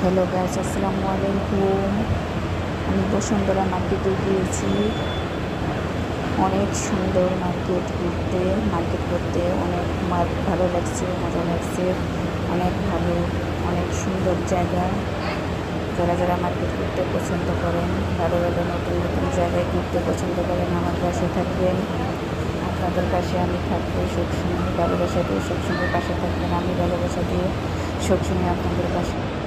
Hello guys, আসসালামু আলাইকুম। আমি বসুন্ধরা মার্কেটে গিয়েছি। অনেক সুন্দর মার্কেট করতে অনেক ভালো লাগছে, মজা লাগছে। অনেক ভালো, অনেক সুন্দর জায়গা। যারা যারা মার্কেট করতে পছন্দ করেন, ভালো ভালো নতুন নতুন জায়গায় ঘুরতে পছন্দ করেন, আমার পাশে থাকবেন। আপনাদের পাশে আমি থাকবো সবসময়। ভালোবাসা দিয়ে সবসময় পাশে থাকবেন। আমি ভালোবাসা দিয়ে সবসময় আপনাদের পাশে।